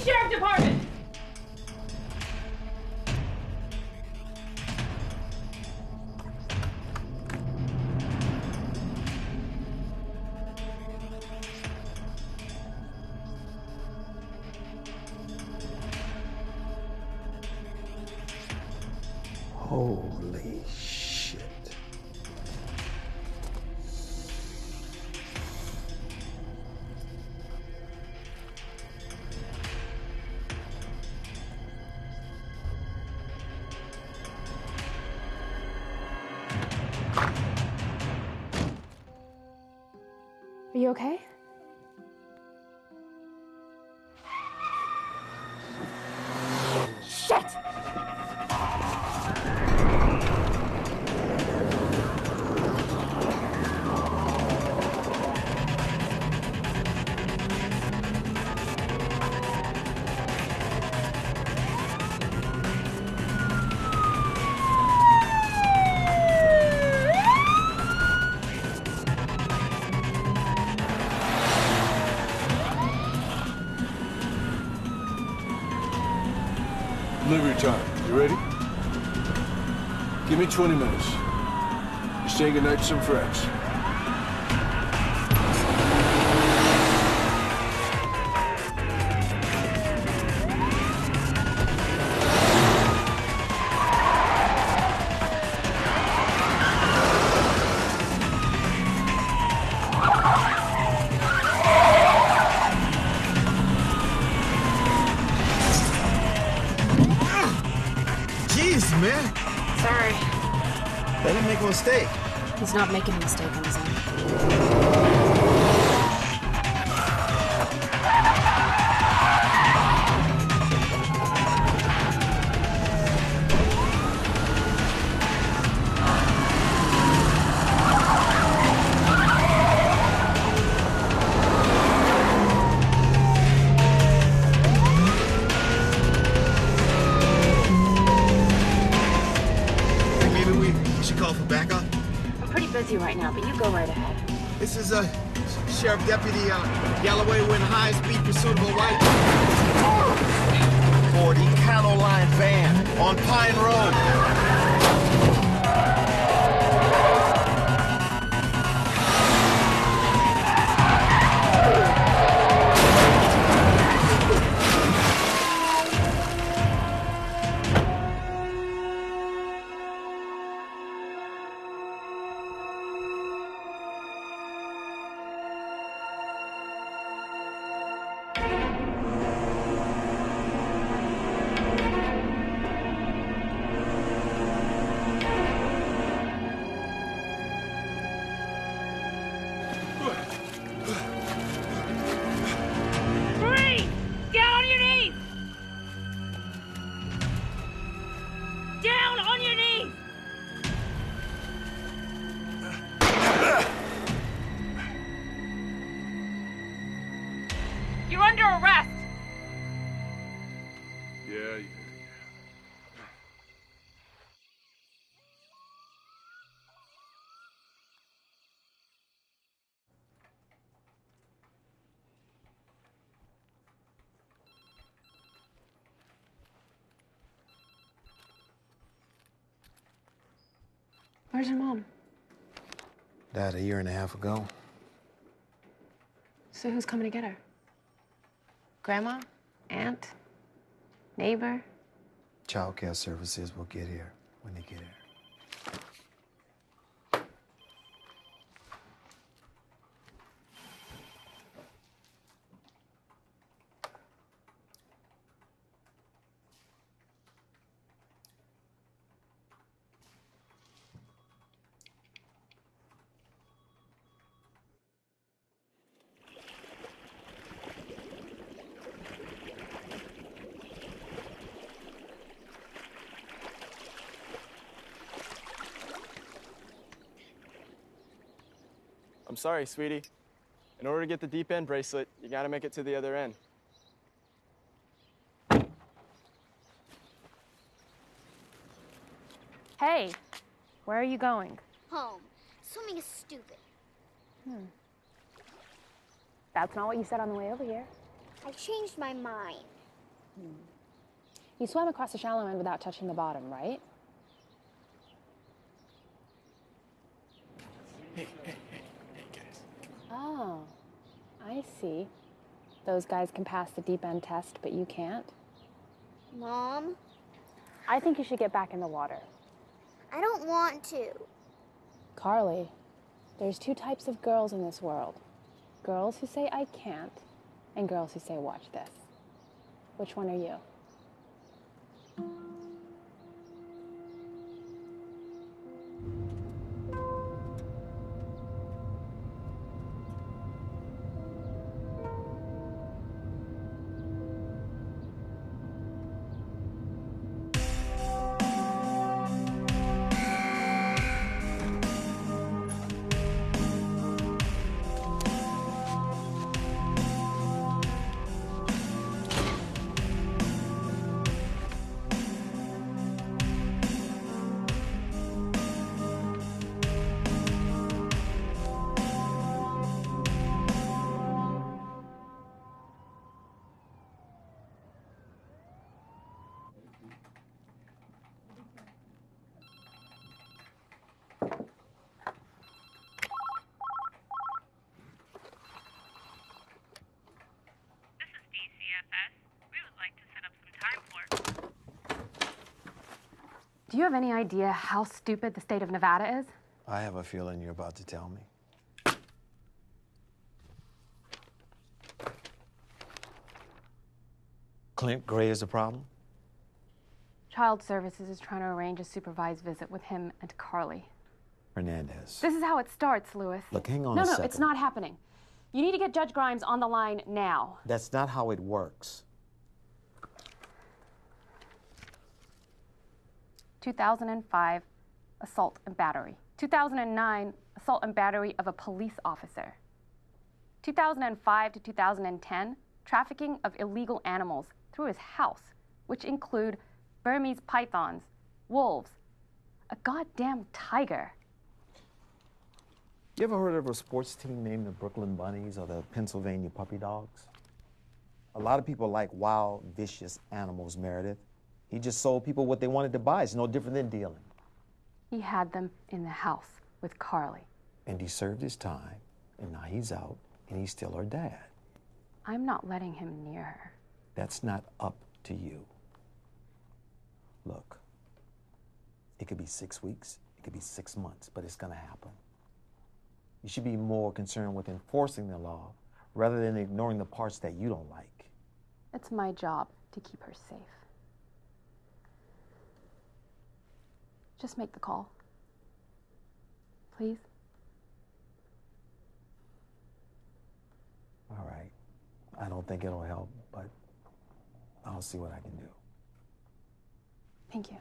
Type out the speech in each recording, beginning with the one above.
Sheriff Department! Holy shit. Are you okay? Shit! Delivery time. You ready? Give me 20 minutes. You're saying goodnight to some friends. Man. Sorry. Let him make a mistake. He's not making a mistake on his own. Right now, but you go right ahead. This is Sheriff Deputy Galloway. We're in high-speed pursuit of a white 40 Cattle Line van on Pine Road. You're under arrest! Yeah. Where's your mom? Died a year and a half ago. So who's coming to get her? Grandma? Aunt? Neighbor? Child care services will get here when they get here. I'm sorry, sweetie. In order to get the deep end bracelet, you gotta make it to the other end. Hey, where are you going? Home. Swimming is stupid. That's not what you said on the way over here. I changed my mind. You swam across the shallow end without touching the bottom, right? Hey, guys. Oh, I see. Those guys can pass the deep end test, but you can't? Mom, I think you should get back in the water. I don't want to. Carly, there's two types of girls in this world. Girls who say I can't, and girls who say watch this. Which one are you? Do you have any idea how stupid the state of Nevada is? I have a feeling you're about to tell me. Clint Gray is the problem? Child Services is trying to arrange a supervised visit with him and Carly. Hernandez. This is how it starts, Lewis. Look, hang on No, a no, second. it's not happening. You need to get Judge Grimes on the line now. That's not how it works. 2005, assault and battery. 2009, assault and battery of a police officer. 2005 to 2010, trafficking of illegal animals through his house, which include Burmese pythons, wolves, a goddamn tiger. You ever heard of a sports team named the Brooklyn Bunnies or the Pennsylvania Puppy Dogs? A lot of people like wild, vicious animals, Meredith. He just sold people what they wanted to buy. It's no different than dealing. He had them in the house with Carly. And he served his time, and now he's out, and he's still her dad. I'm not letting him near her. That's not up to you. Look, it could be 6 weeks, it could be 6 months, but it's gonna happen. You should be more concerned with enforcing the law rather than ignoring the parts that you don't like. It's my job to keep her safe. Just make the call. Please? All right. I don't think it'll help, but I'll see what I can do. Thank you.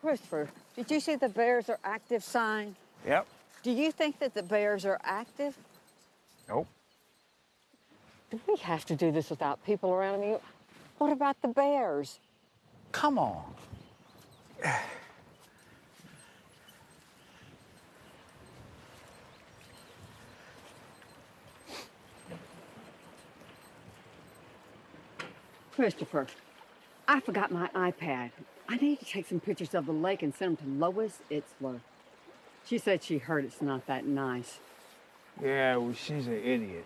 Christopher, did you see the bears are active sign? Yep. Do you think that the bears are active? Nope. Do we have to do this without people around? I mean, what about the bears? Come on. Christopher, I forgot my iPad. I need to take some pictures of the lake and send them to Lois Itzler. She said she heard it's not that nice. Yeah, well, she's an idiot.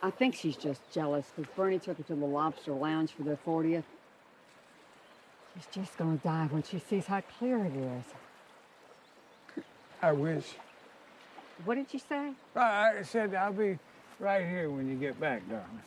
I think she's just jealous because Bernie took her to the Lobster Lounge for their 40th. She's just gonna die when she sees how clear it is. I wish. What did you say? I said I'll be right here when you get back, darling.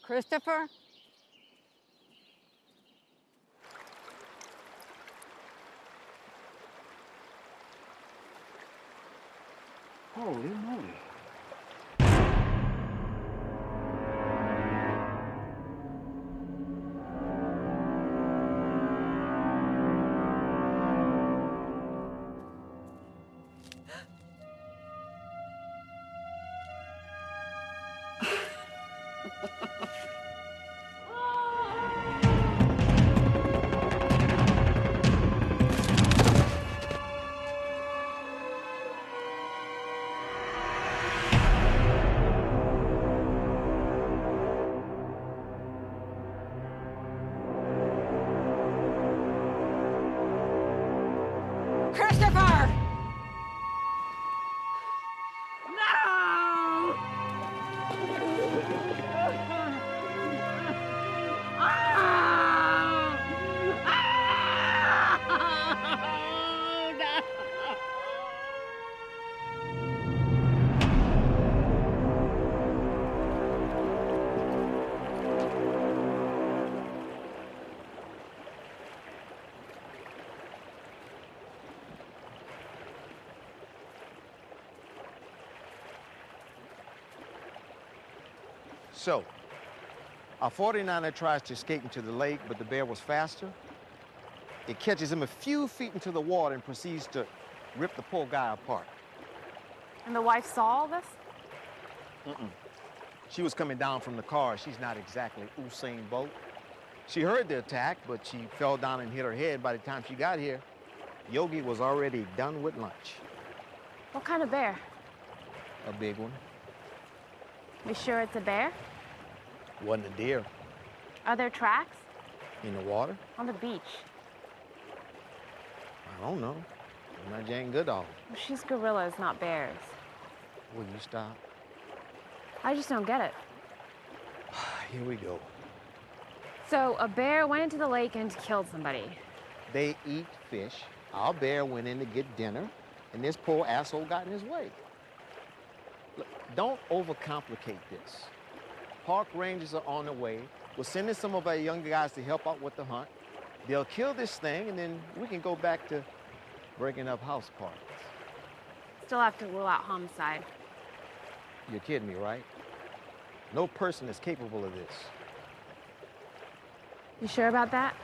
Christopher? Holy moly. Christopher! No! So, our 49er tries to escape into the lake, but the bear was faster. It catches him a few feet into the water and proceeds to rip the poor guy apart. And the wife saw all this? She was coming down from the car. She's not exactly Usain Bolt. She heard the attack, but she fell down and hit her head. By the time she got here, Yogi was already done with lunch. What kind of bear? A big one. You sure it's a bear? Wasn't a deer. Are there tracks? In the water? On the beach. I don't know. I'm not Jane Goodall. Well, she's gorillas, not bears. Will you stop? I just don't get it. Here we go. So, a bear went into the lake and killed somebody. They eat fish. Our bear went in to get dinner, and this poor asshole got in his way. Look, don't overcomplicate this. Park rangers are on the way. We're sending some of our younger guys to help out with the hunt. They'll kill this thing, and then we can go back to breaking up house parties. Still have to rule out homicide. You're kidding me, right? No person is capable of this. You sure about that?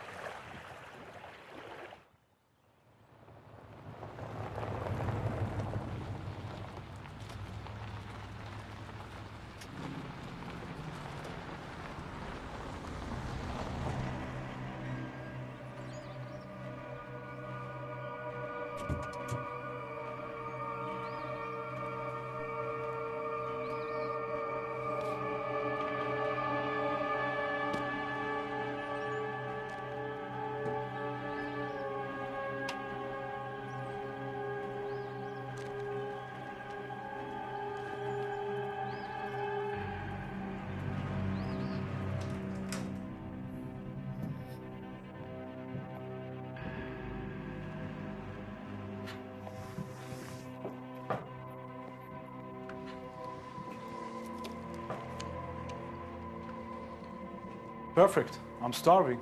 Perfect. I'm starving.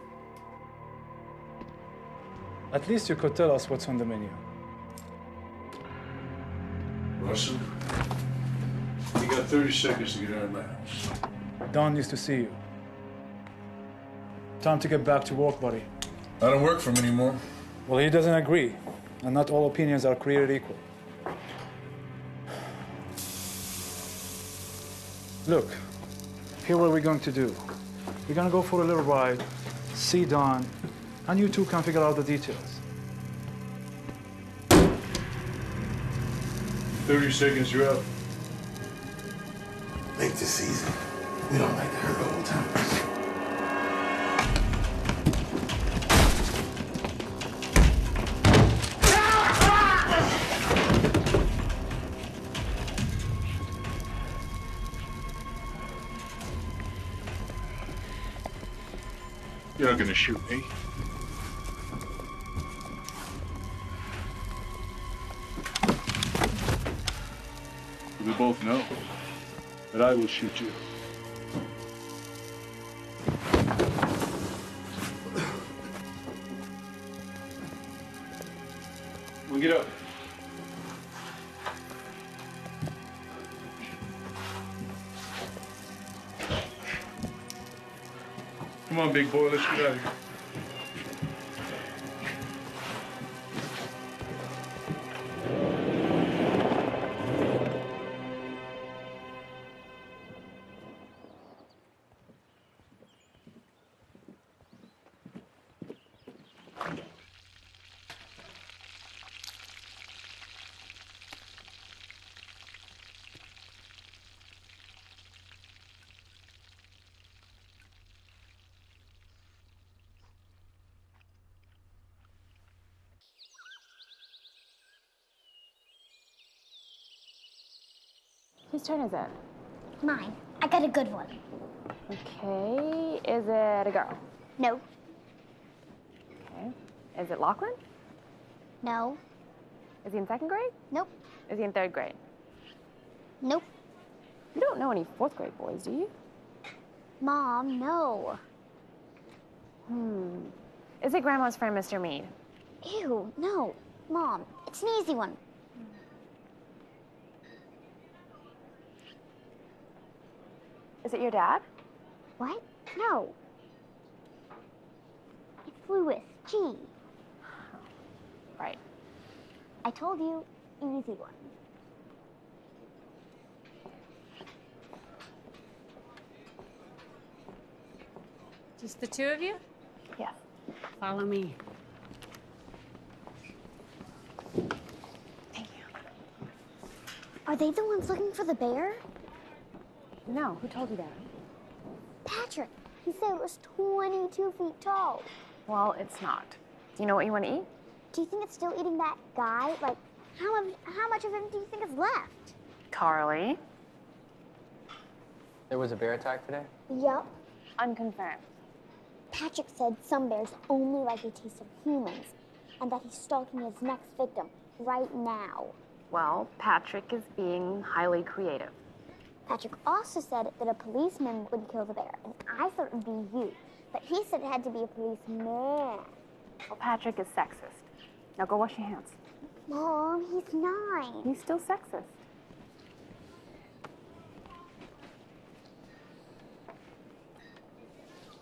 At least you could tell us what's on the menu. Russell, you got 30 seconds to get out of my house. Don needs to see you. Time to get back to work, buddy. I don't work for him anymore. Well, he doesn't agree, and not all opinions are created equal. Look, here what we're going to do. We're gonna go for a little ride, see Don, and you two can figure out the details. 30 seconds, you're up. Make this easy. We don't like to hurt old timers. You're not gonna shoot me. We both know that I will shoot you. We'll get up. Come on, big boy, let's get out of here. Whose turn is it? Mine. I got a good one. Okay, is it a girl? No. Okay. Is it Lachlan? No. Is he in second grade? Nope. Is he in third grade? Nope. You don't know any fourth grade boys, do you? Mom, no. Is it Grandma's friend, Mr. Mead? Ew, no. Mom, it's an easy one. Is it your dad? What? No. It's Lewis. G. Right. I told you, easy one. Just the two of you? Yes. Follow me. Thank you. Are they the ones looking for the bear? No, who told you that? Patrick. He said it was 22 feet tall. Well, it's not. Do you know what you want to eat? Do you think it's still eating that guy? Like, how much of him do you think is left? Carly? There was a bear attack today? Yup. Unconfirmed. Patrick said some bears only like the taste of humans, and that he's stalking his next victim right now. Well, Patrick is being highly creative. Patrick also said that a policeman would kill the bear, and I thought it would be you, but he said it had to be a policeman. Well, Patrick is sexist. Now go wash your hands. Mom, he's 9. He's still sexist.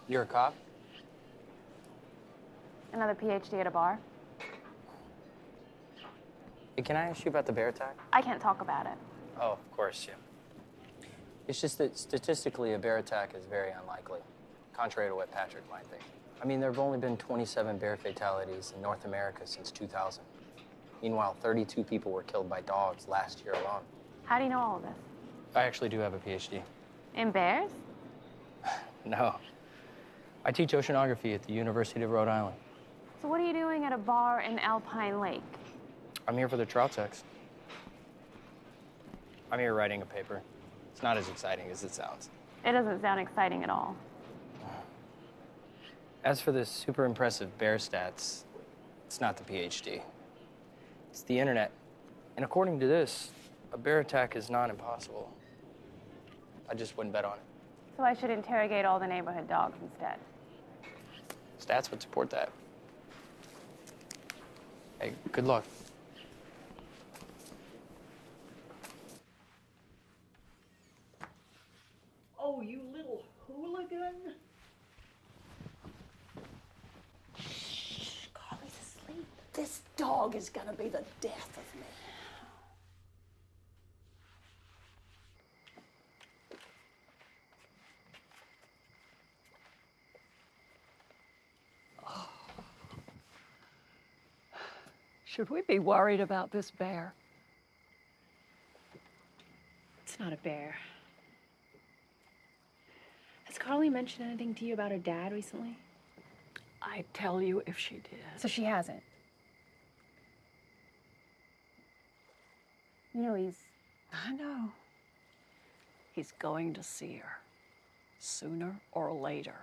You're a cop? Another PhD at a bar? Hey, can I ask you about the bear attack? I can't talk about it. Oh, of course, yeah. It's just that statistically, a bear attack is very unlikely, contrary to what Patrick might think. I mean, there have only been 27 bear fatalities in North America since 2000. Meanwhile, 32 people were killed by dogs last year alone. How do you know all of this? I actually do have a PhD. In bears? No. I teach oceanography at the University of Rhode Island. So what are you doing at a bar in Alpine Lake? I'm here for the trout text. I'm here writing a paper. It's not as exciting as it sounds. It doesn't sound exciting at all. As for the super impressive bear stats, it's not the PhD. It's the internet. And according to this, a bear attack is not impossible. I just wouldn't bet on it. So I should interrogate all the neighborhood dogs instead. Stats would support that. Hey, good luck. Oh, you little hooligan. Shh, Carly's asleep. This dog is gonna be the death of me. Should we be worried about this bear? It's not a bear. Has Carly mentioned anything to you about her dad recently? I'd tell you if she did. So she hasn't. You know, I know. He's going to see her. Sooner or later.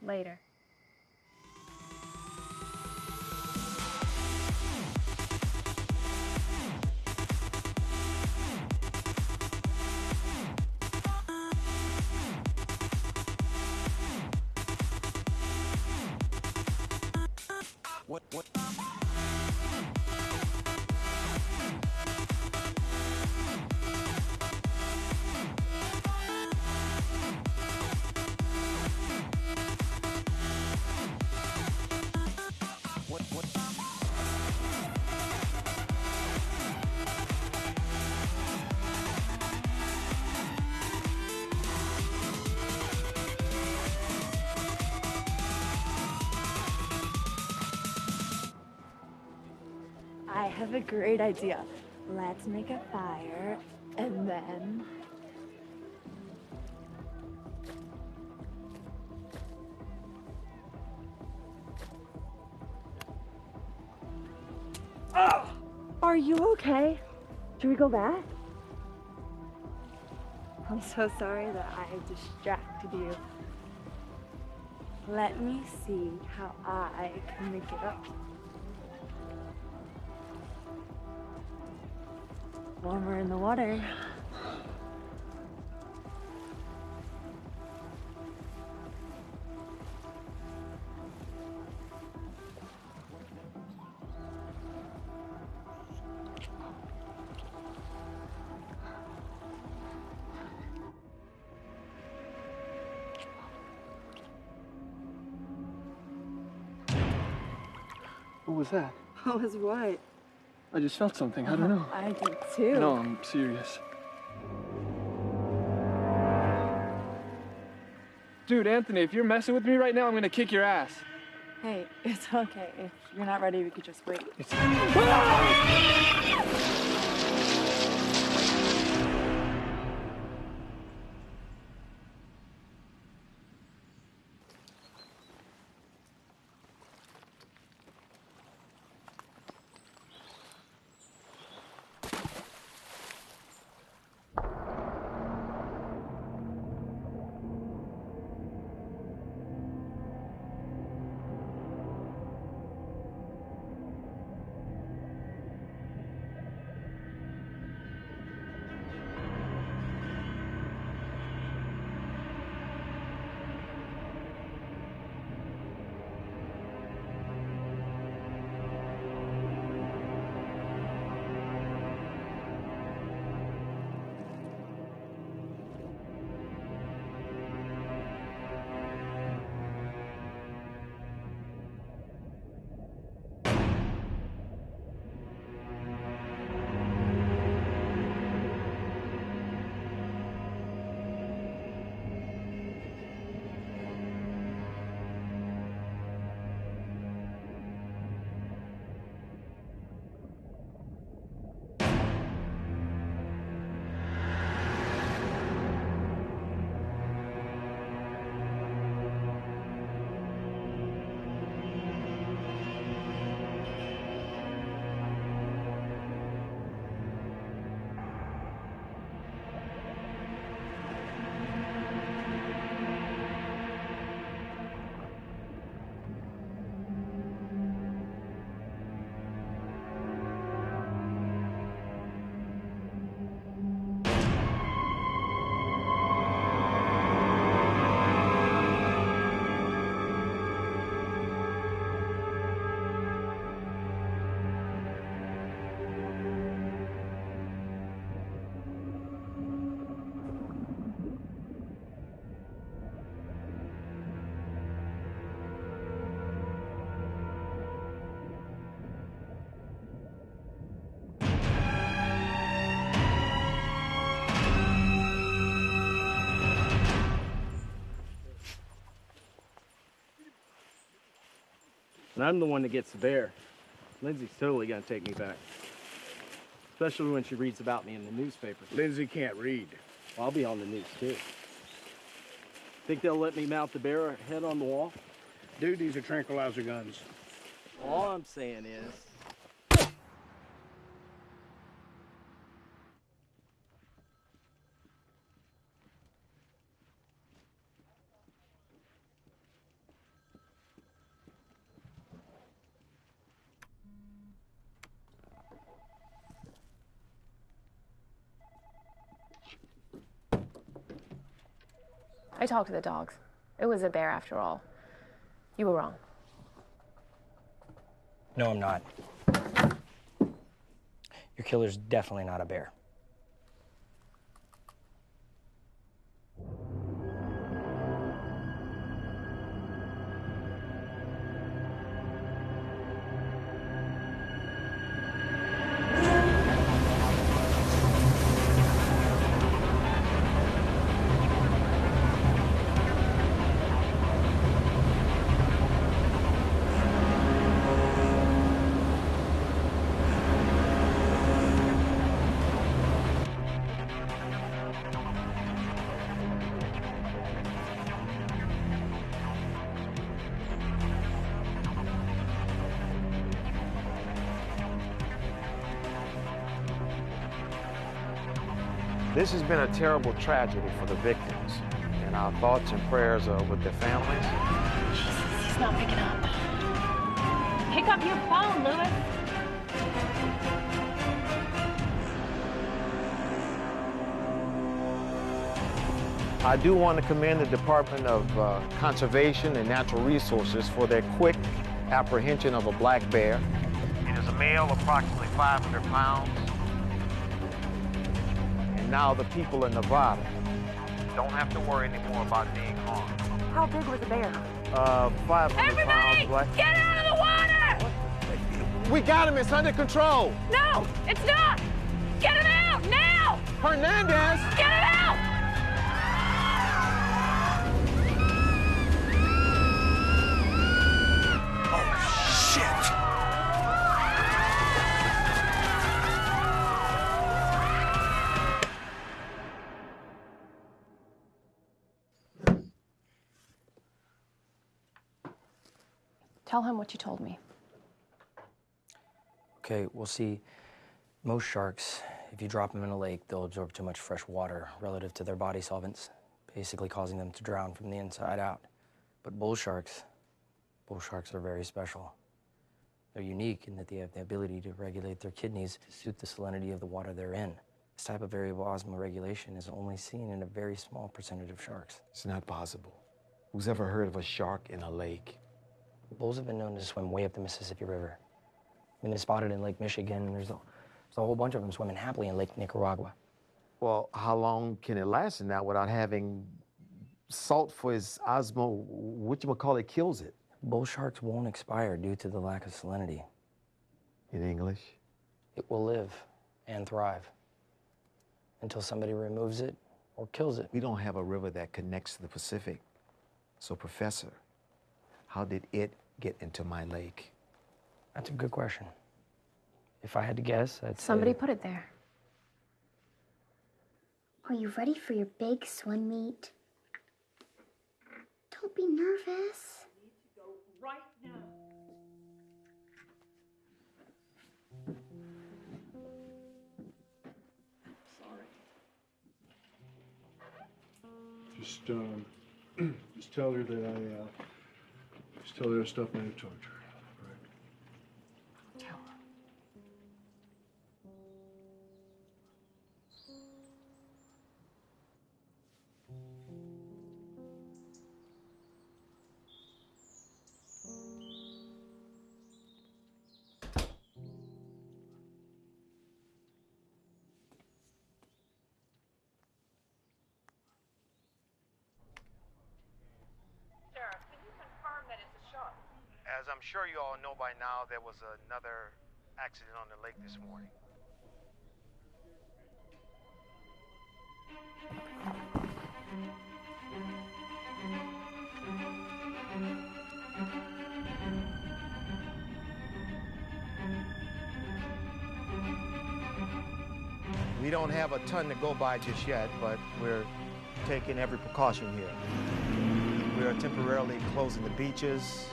Later. What? I have a great idea. Let's make a fire and then... Oh! Are you okay? Should we go back? I'm so sorry that I distracted you. Let me see how I can make it up. Warmer in the water. What was that? What was what? I just felt something. I don't know. I did too. No, I'm serious. Dude, Anthony, if you're messing with me right now, I'm gonna kick your ass. Hey, it's okay. If you're not ready, we could just wait. And I'm the one that gets the bear. Lindsay's totally gonna take me back. Especially when she reads about me in the newspaper. Lindsay can't read. Well, I'll be on the news too. Think they'll let me mount the bear head on the wall? Dude, these are tranquilizer guns. All I'm saying is, I talked to the dogs. It was a bear after all. You were wrong. No, I'm not. Your killer's definitely not a bear. This has been a terrible tragedy for the victims, and our thoughts and prayers are with their families. Jesus, he's not picking up. Pick up your phone, Lewis. I do want to commend the Department of Conservation and Natural Resources for their quick apprehension of a black bear. It is a male, approximately 500 pounds. And now the people in Nevada don't have to worry anymore about being harmed. How big was the bear? 500 Everybody, pounds. Black. get out of the water! We got him. It's under control. No, it's not! Get him out, now! Hernandez! Get him out! Tell him what you told me. Okay, we'll see. Most sharks, if you drop them in a lake, they'll absorb too much fresh water relative to their body solvents, basically causing them to drown from the inside out. But bull sharks are very special. They're unique in that they have the ability to regulate their kidneys to suit the salinity of the water they're in. This type of variable osmoregulation is only seen in a very small percentage of sharks. It's not possible. Who's ever heard of a shark in a lake? Bulls have been known to swim way up the Mississippi River. Been spotted in Lake Michigan, and there's a whole bunch of them swimming happily in Lake Nicaragua. Well, how long can it last in that without having salt for its whatchamacallit kills it? Bull sharks won't expire due to the lack of salinity. In English? It will live and thrive until somebody removes it or kills it. We don't have a river that connects to the Pacific. So, Professor, how did it get into my lake? That's a good question. If I had to guess, I'd say... Somebody put it there. Are you ready for your big swim meet? Don't be nervous. You need to go right now. Sorry. Just tell her that just tell her the stuff I have told her. Tell her. As I'm sure you all know by now, there was another accident on the lake this morning. We don't have a ton to go by just yet, but we're taking every precaution here. We are temporarily closing the beaches,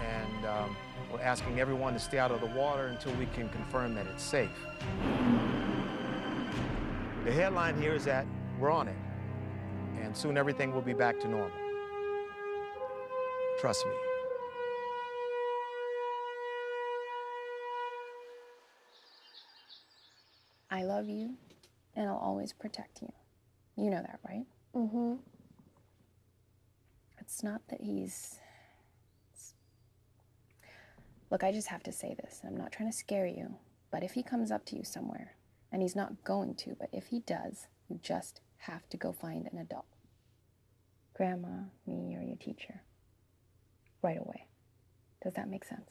and we're asking everyone to stay out of the water until we can confirm that it's safe. The headline here is that we're on it, and soon everything will be back to normal. Trust me. I love you, and I'll always protect you. You know that, right? Mm-hmm. It's not that Look, I just have to say this. I'm not trying to scare you, but if he comes up to you somewhere, and he's not going to, but if he does, you just have to go find an adult. Grandma, me, or your teacher. Right away. Does that make sense?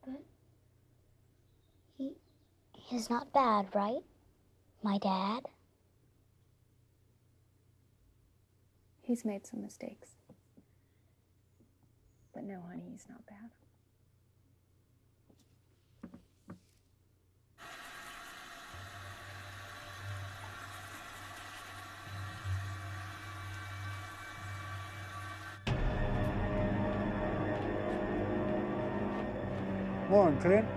But he's not bad, right? My dad? He's made some mistakes. But no, honey, he's not bad. Morning, Clint.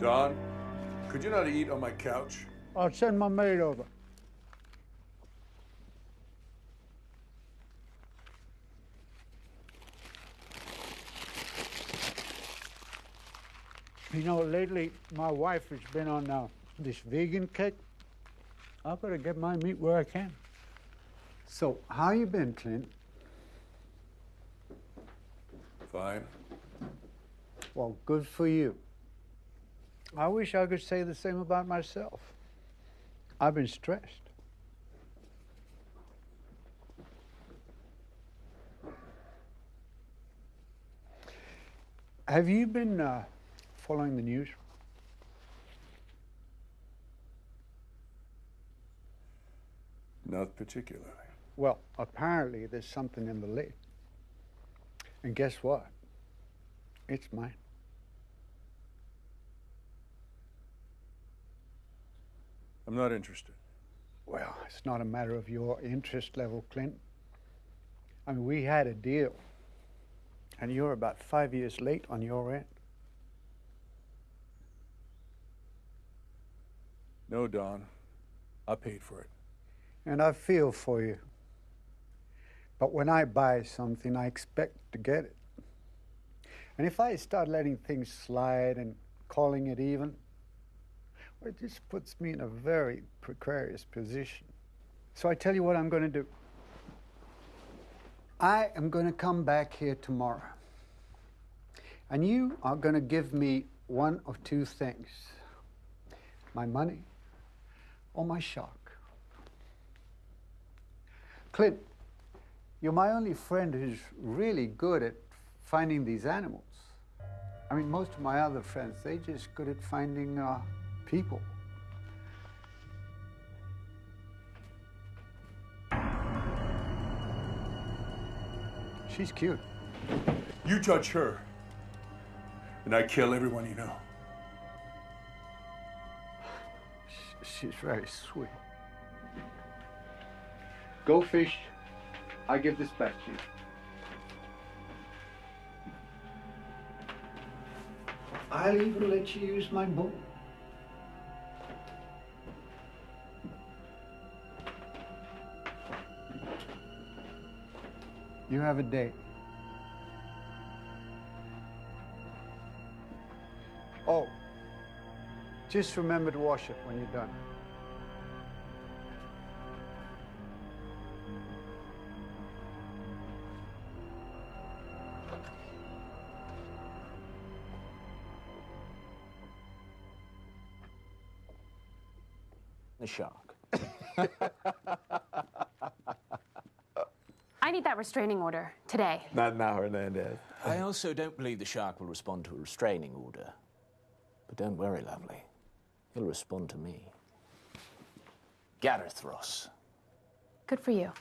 Don, could you not eat on my couch? I'll send my maid over. You know, lately my wife has been on this vegan kick. I've got to get my meat where I can. So, how you been, Clint? Fine. Well, good for you. I wish I could say the same about myself. I've been stressed. Have you been following the news? Not particularly. Well, apparently there's something in the lake. And guess what? It's mine. I'm not interested. Well, it's not a matter of your interest level, Clint. I mean, we had a deal. And you're about 5 years late on your end. No, Don. I paid for it. And I feel for you. But when I buy something, I expect to get it. And if I start letting things slide and calling it even, well, it just puts me in a very precarious position. So I tell you what I'm going to do. I am going to come back here tomorrow. And you are going to give me one of two things. My money or my shark. Clint, you're my only friend who's really good at finding these animals. I mean, most of my other friends, they're just good at finding people. She's cute. You touch her, and I kill everyone you know. She's very sweet. Go fish. I give this back to you. I'll even let you use my boat. You have a date. Oh, just remember to wash it when you're done. The shark. I need that restraining order today. Not now, Hernandez. I also don't believe the shark will respond to a restraining order. But don't worry, lovely. He'll respond to me. Gareth Ross. Good for you.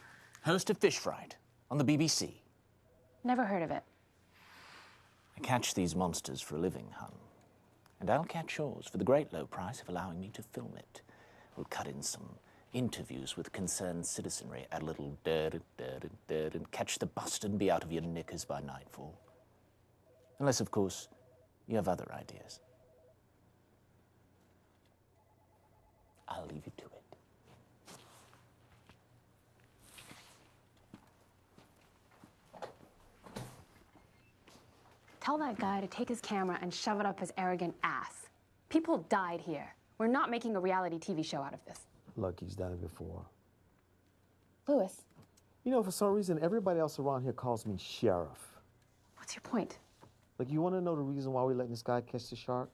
Host of Fish Fright on the BBC. Never heard of it. I catch these monsters for a living, hun. And I'll catch yours for the great low price of allowing me to film it. We'll cut in some interviews with concerned citizenry, add a little dirt, and catch the bust and be out of your knickers by nightfall. Unless, of course, you have other ideas. I'll leave you to it. Tell that guy to take his camera and shove it up his arrogant ass. People died here. We're not making a reality TV show out of this. Look, he's done it before. Lewis. You know, for some reason, everybody else around here calls me Sheriff. What's your point? Look, you want to know the reason why we're letting this guy catch the shark?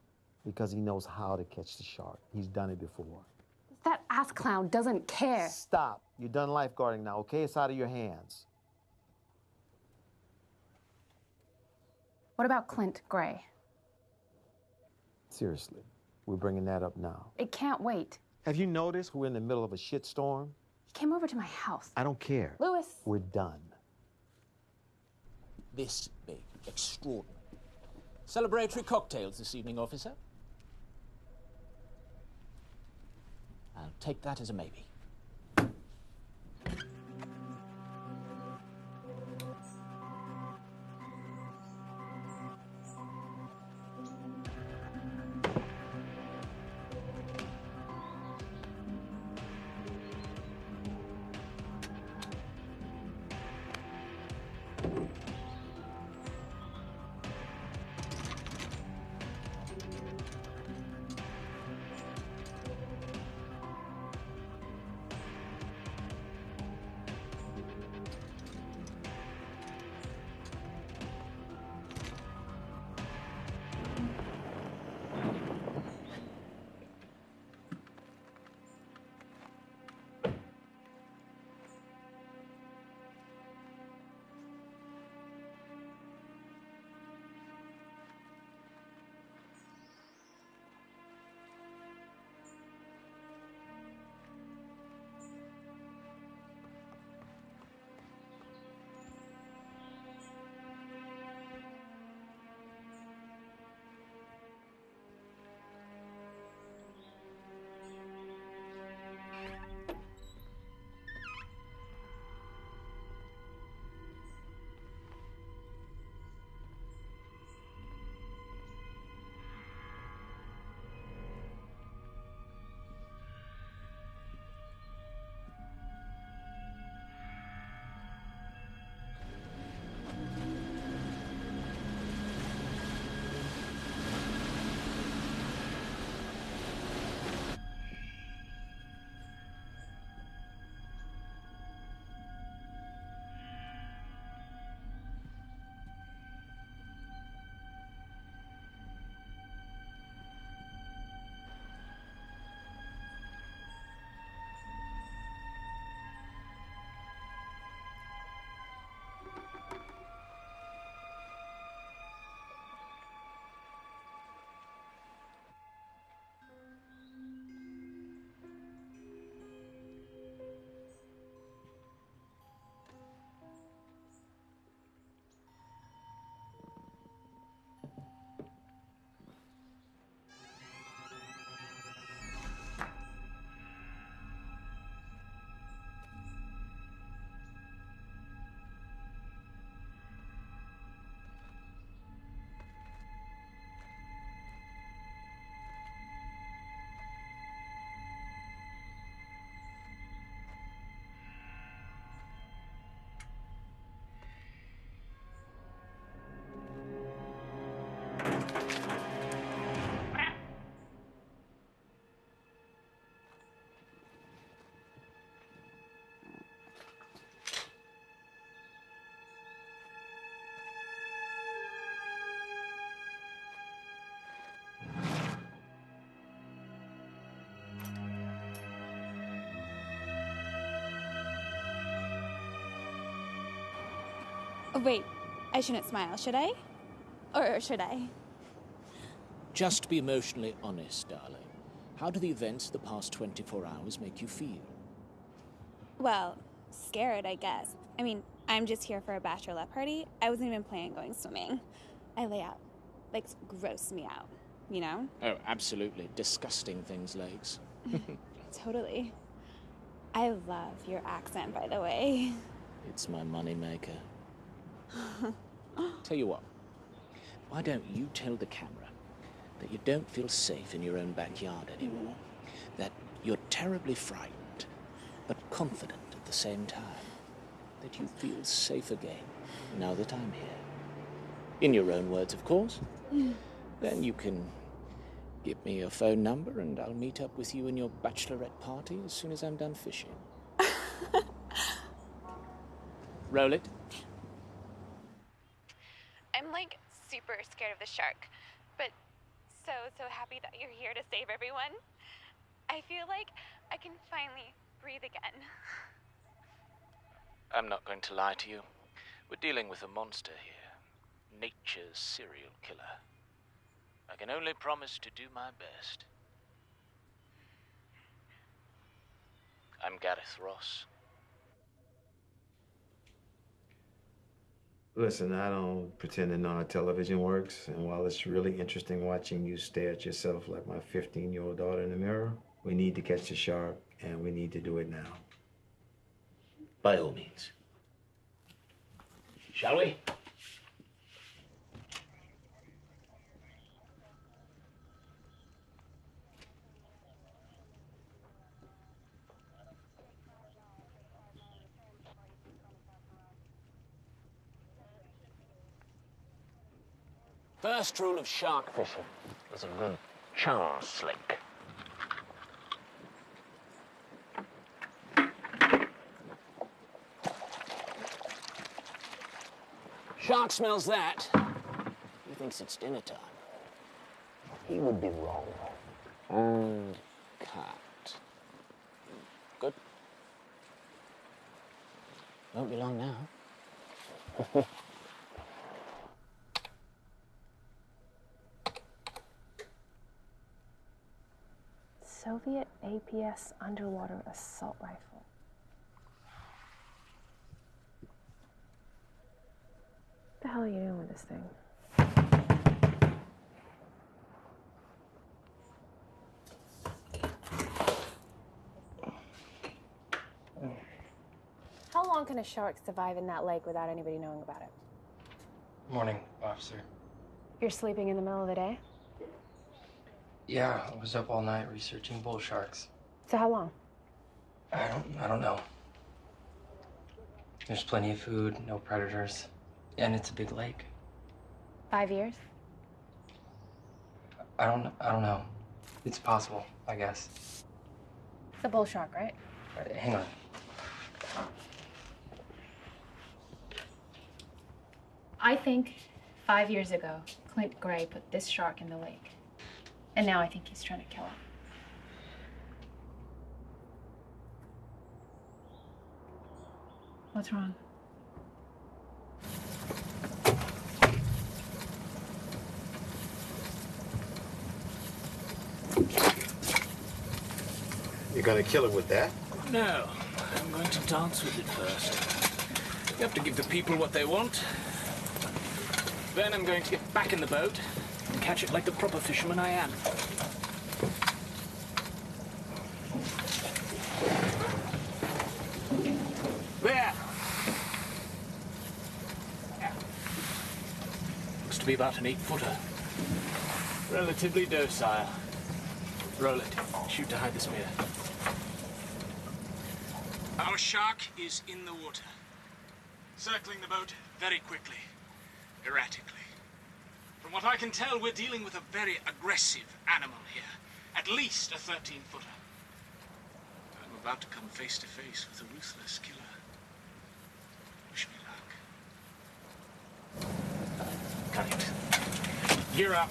Because he knows how to catch the shark. He's done it before. That ass clown doesn't care. Stop. You're done lifeguarding now, okay? It's out of your hands. What about Clint Gray? Seriously, we're bringing that up now. It can't wait. Have you noticed we're in the middle of a shitstorm? He came over to my house. I don't care. Lewis. We're done. This big, extraordinary. Celebratory cocktails this evening, officer. I'll take that as a maybe. Oh, wait, I shouldn't smile, should I? Or should I? Just be emotionally honest, darling. How do the events of the past 24 hours make you feel? Well, scared, I guess. I mean, I'm just here for a bachelorette party. I wasn't even planning on going swimming. I lay out. Lakes gross me out, you know? Oh, absolutely. Disgusting things, lakes. Totally. I love your accent, by the way. It's my moneymaker. Tell you what, why don't you tell the camera that you don't feel safe in your own backyard anymore? That you're terribly frightened, but confident at the same time. That you feel safe again, now that I'm here. In your own words, of course. Then you can give me your phone number and I'll meet up with you in your bachelorette party as soon as I'm done fishing. Roll it. I'm like super scared of the shark, but so happy that you're here to save everyone. I feel like I can finally breathe again. I'm not going to lie to you. We're dealing with a monster here. Nature's serial killer. I can only promise to do my best. I'm Gareth Ross. Listen, I don't pretend to know how television works, and while it's really interesting watching you stare at yourself like my 15-year-old daughter in the mirror, we need to catch the shark, and we need to do it now. By all means. Shall we? First rule of shark fishing is a good chum slick. Shark smells that. He thinks it's dinner time. He would be wrong. And cut. Good. Won't be long now. Soviet APS underwater assault rifle. What the hell are you doing with this thing? How long can a shark survive in that lake without anybody knowing about it? Morning, officer. You're sleeping in the middle of the day? Yeah, I was up all night researching bull sharks. So how long? I don't know. There's plenty of food, no predators, and it's a big lake. 5 years? I don't know. It's possible, I guess. It's a bull shark, right? Hang on. I think 5 years ago, Clint Gray put this shark in the lake. And now I think he's trying to kill it. What's wrong? You're gonna kill it with that? No, I'm going to dance with it first. You have to give the people what they want. Then I'm going to get back in the boat and catch it like the proper fisherman I am. There! Looks to be about an 8-footer. Relatively docile. Roll it. Shoot to hide the spear. Our shark is in the water. Circling the boat very quickly, erratically. From what I can tell, we're dealing with a very aggressive animal here. At least a 13-footer. I'm about to come face to face with a ruthless killer. Wish me luck. Cut it. Gear up.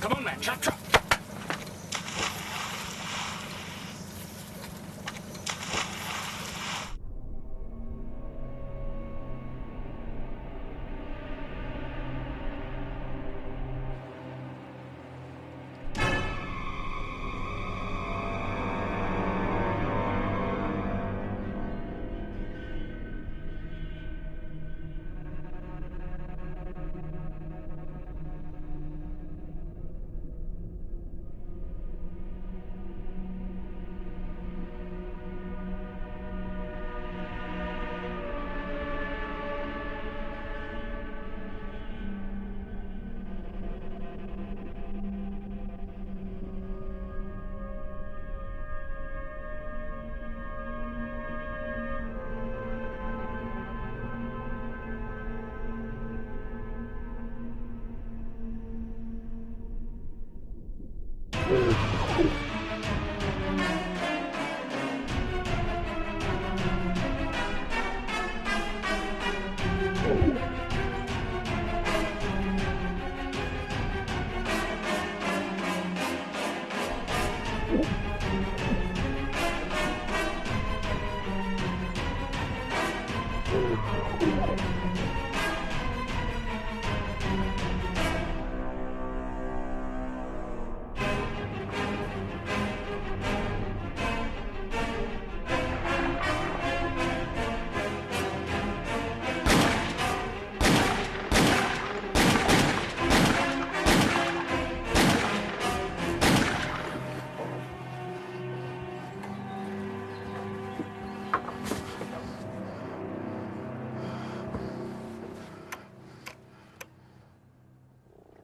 Come on, man. Chop, chop.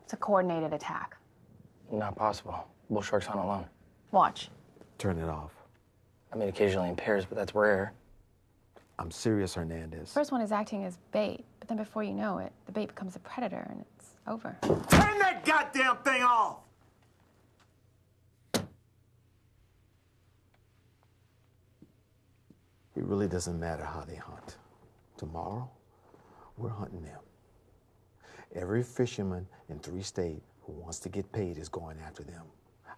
It's a coordinated attack. Not possible. Bull sharks aren't alone. Watch. Turn it off. I mean, occasionally in pairs, but that's rare. I'm serious, Hernandez. First one is acting as bait, but then before you know it, the bait becomes a predator and it's over. Turn that goddamn thing off! It really doesn't matter how they hunt. Tomorrow, we're hunting them. Every fisherman in 3 states who wants to get paid is going after them.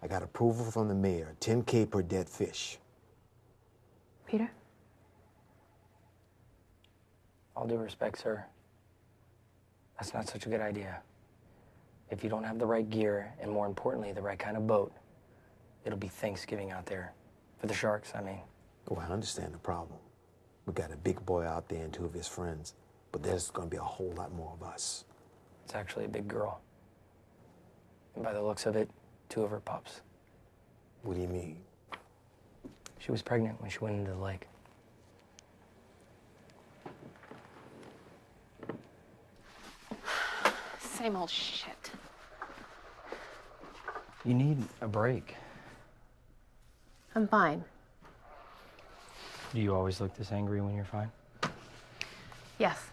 I got approval from the mayor, $10K per dead fish. Peter? All due respect, sir. That's not such a good idea. If you don't have the right gear, and more importantly, the right kind of boat, it'll be Thanksgiving out there. For the sharks, I mean. Oh, I understand the problem. We got a big boy out there and 2 of his friends, but there's gonna be a whole lot more of us. It's actually a big girl. And by the looks of it, 2 of her pups. What do you mean? She was pregnant when she went into the lake. Same old shit. You need a break. I'm fine. Do you always look this angry when you're fine? Yes.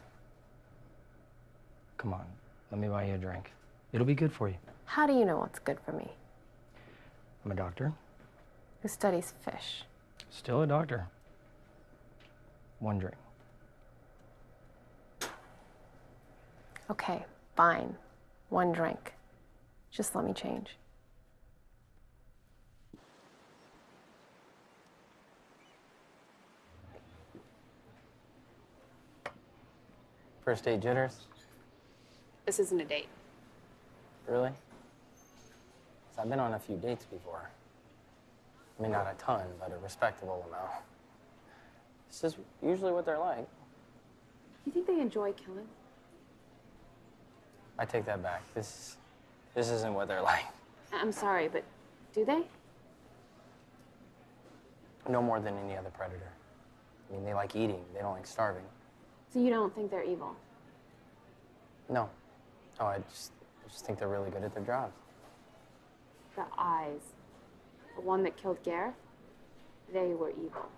Come on, let me buy you a drink. It'll be good for you. How do you know what's good for me? I'm a doctor. Who studies fish? Still a doctor. 1 drink. Okay, fine. 1 drink. Just let me change. First date jitters? This isn't a date. Really? 'Cause I've been on a few dates before. I mean, not a ton, but a respectable amount. This is usually what they're like. You think they enjoy killing? I take that back. This isn't what they're like. I'm sorry, but do they? No more than any other predator. I mean, they like eating. They don't like starving. So you don't think they're evil? No. Oh, I just think they're really good at their jobs. The eyes. The one that killed Gareth? They were evil.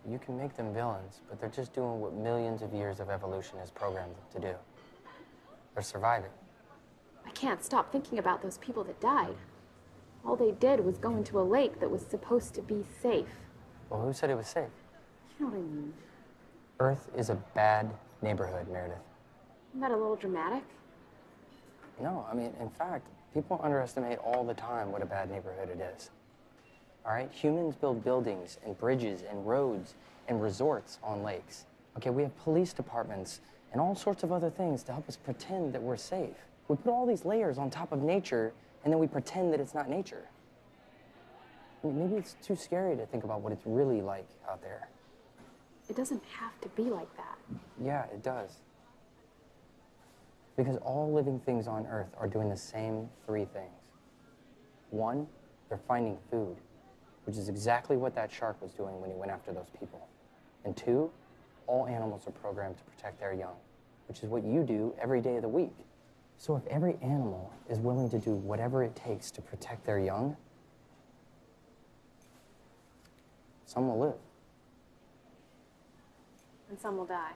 You can make them villains, but they're just doing what millions of years of evolution has programmed them to do. They're surviving. I can't stop thinking about those people that died. All they did was go into a lake that was supposed to be safe. Well, who said it was safe? You know what I mean? Earth is a bad neighborhood, Meredith. Isn't that a little dramatic? No, I mean, in fact, people underestimate all the time what a bad neighborhood it is. All right? Humans build buildings and bridges and roads and resorts on lakes. Okay, we have police departments and all sorts of other things to help us pretend that we're safe. We put all these layers on top of nature, and then we pretend that it's not nature. I mean, maybe it's too scary to think about what it's really like out there. It doesn't have to be like that. Yeah, it does. Because all living things on Earth are doing the same 3 things. 1, they're finding food, which is exactly what that shark was doing when he went after those people. And 2, all animals are programmed to protect their young, which is what you do every day of the week. So if every animal is willing to do whatever it takes to protect their young, some will live. And some will die.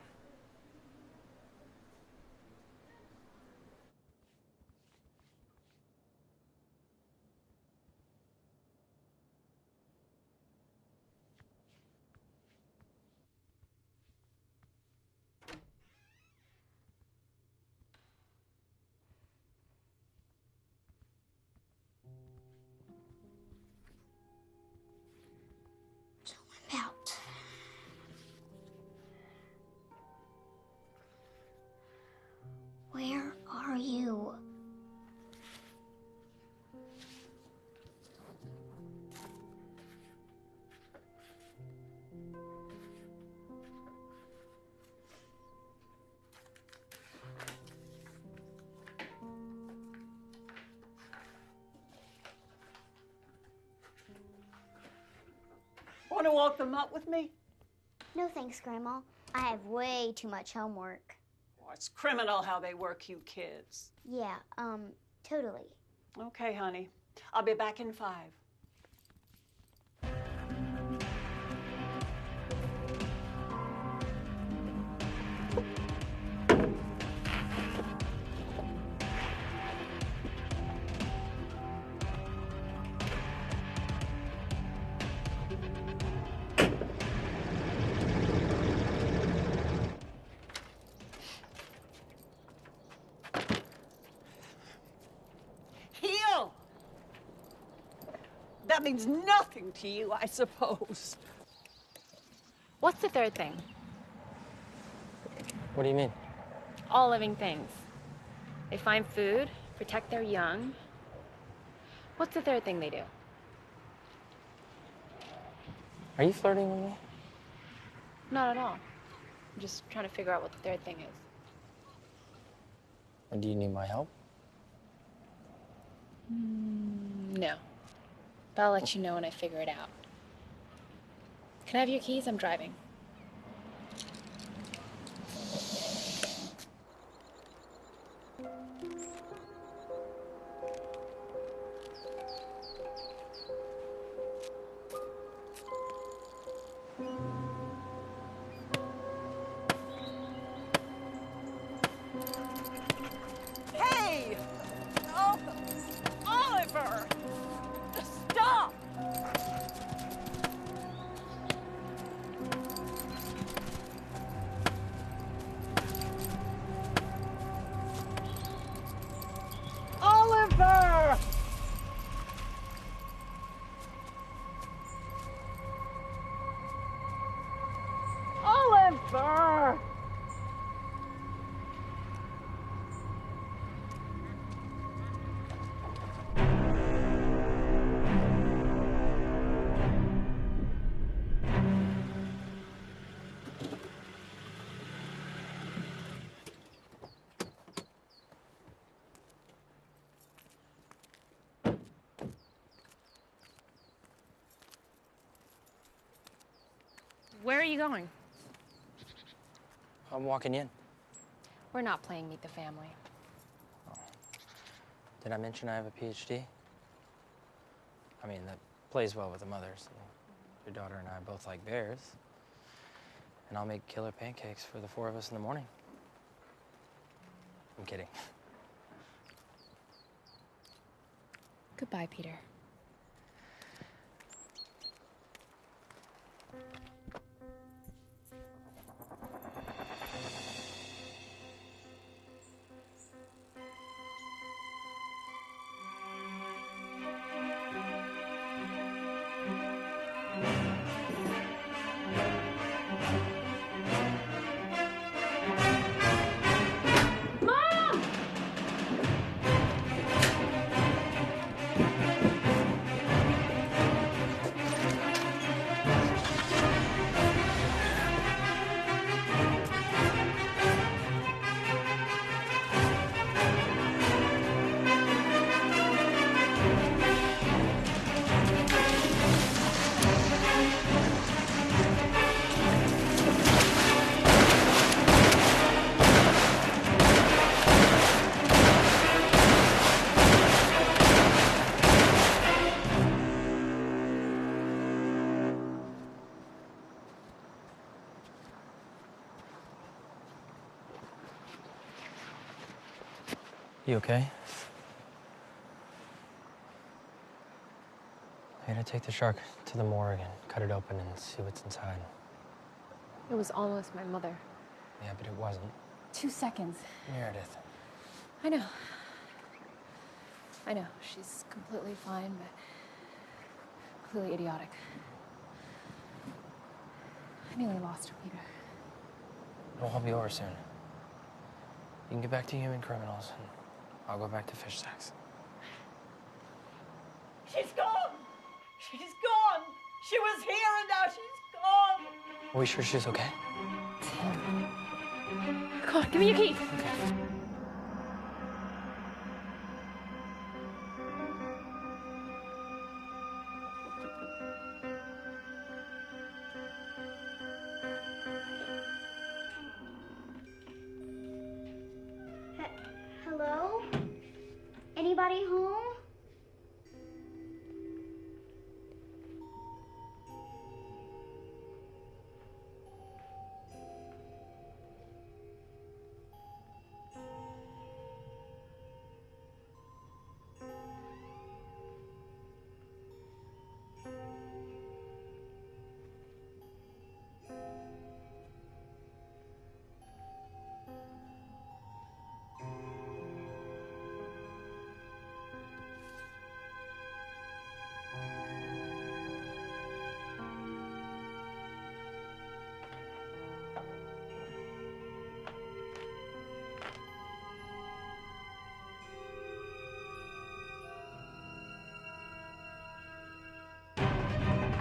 want to walk them up with me? No thanks, Grandma. I have way too much homework. Oh, it's criminal how they work you kids. Yeah, totally. Okay, honey. I'll be back in 5. Heel! That means nothing to you, I suppose. What's the third thing? What do you mean? All living things. They find food, protect their young. What's the third thing they do? Are you flirting with me? Not at all. I'm just trying to figure out what the third thing is. And do you need my help? No. But I'll let you know when I figure it out. Can I have your keys? I'm driving. Hey! Oh, Oliver! Stop! Oliver! Oliver! Where are you going? I'm walking in. We're not playing Meet the Family. Did I mention I have a PhD? I mean, that plays well with the mothers. Your daughter and I both like bears. And I'll make killer pancakes for the 4 of us in the morning. I'm kidding. Goodbye, Peter. You okay? I gotta take the shark to the morgue and cut it open and see what's inside. It was almost my mother. Yeah, but it wasn't. 2 seconds. Meredith. I know. I know. She's completely fine, but completely idiotic. I nearly lost her, Peter. It'll all be over soon. You can get back to human criminals, and I'll go back to fish sacks. She's gone! She's gone! She was here and now she's gone! Are we sure she's okay? Come on, give me your keys. Daddy home?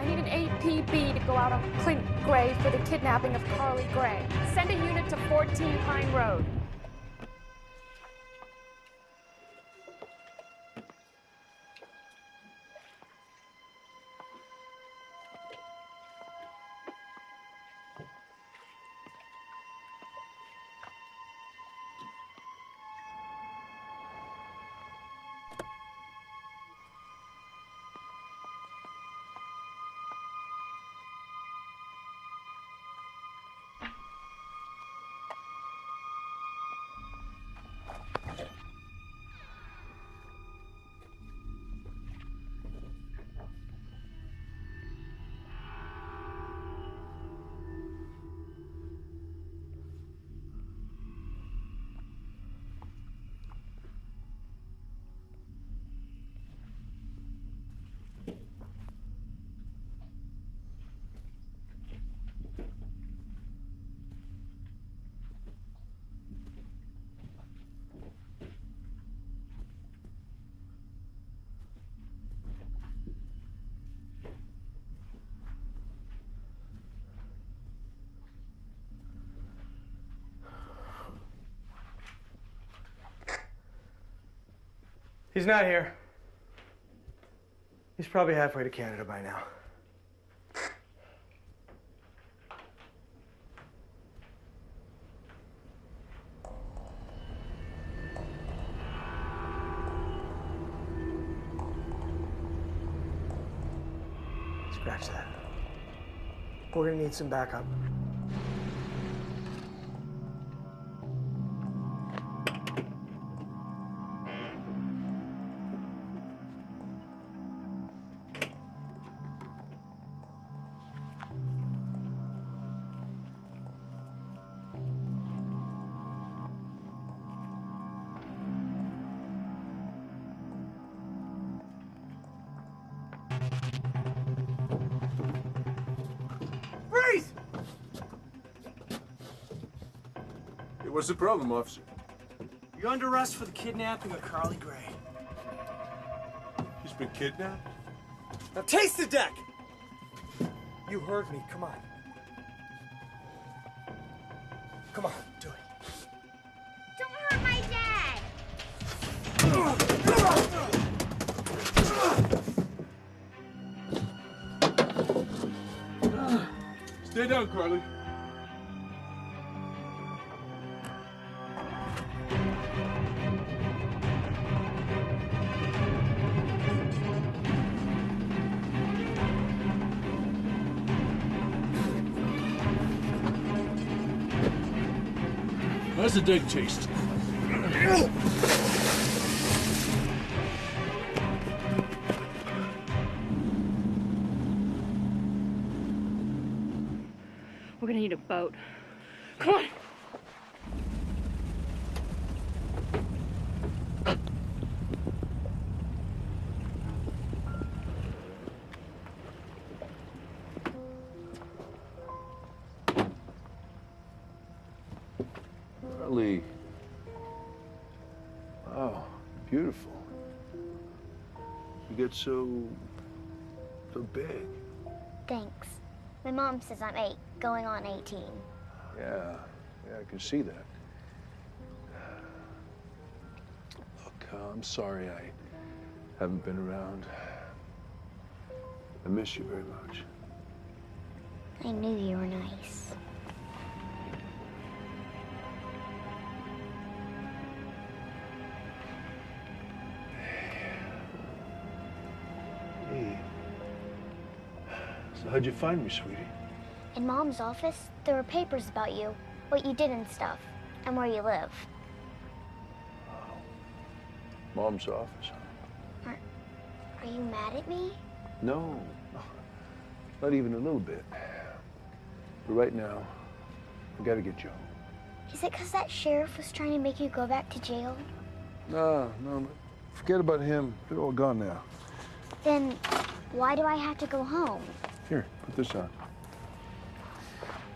I need an APB to go out on Clint Gray for the kidnapping of Carly Gray. Send a unit to 14 Pine Road. He's not here. He's probably halfway to Canada by now. Scratch that. We're gonna need some backup. Freeze! Hey, what's the problem, officer? You're under arrest for the kidnapping of Carly Gray. She's been kidnapped? Now taste the deck! You heard me, come on. Come on, do it. Don't hurt my dad! Stay down, Carly. How's the deck taste? We're gonna need a boat. Come on! Carly. Wow, beautiful. You get so big. Thanks. My mom says I'm 8, going on 18. Yeah, I can see that. Look, I'm sorry I haven't been around. I miss you very much. I knew you were nice. So how'd you find me, sweetie? In Mom's office, there were papers about you, what you did and stuff, and where you live. Mom's office, huh? Are you mad at me? No, not even a little bit. But right now, I gotta get you home. Is it because that sheriff was trying to make you go back to jail? No, forget about him. They're all gone now. Then why do I have to go home? Here, put this on.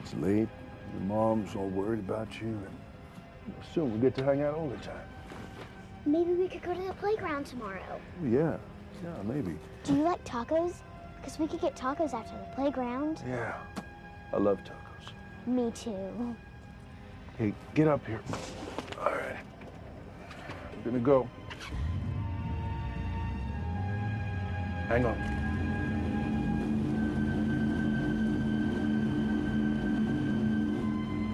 It's late. Your mom's all worried about you, and soon we'll get to hang out all the time. Maybe we could go to the playground tomorrow. Yeah, maybe. Do you like tacos? Because we could get tacos after the playground. Yeah, I love tacos. Me too. Hey, get up here. All right. We're gonna go. Hang on.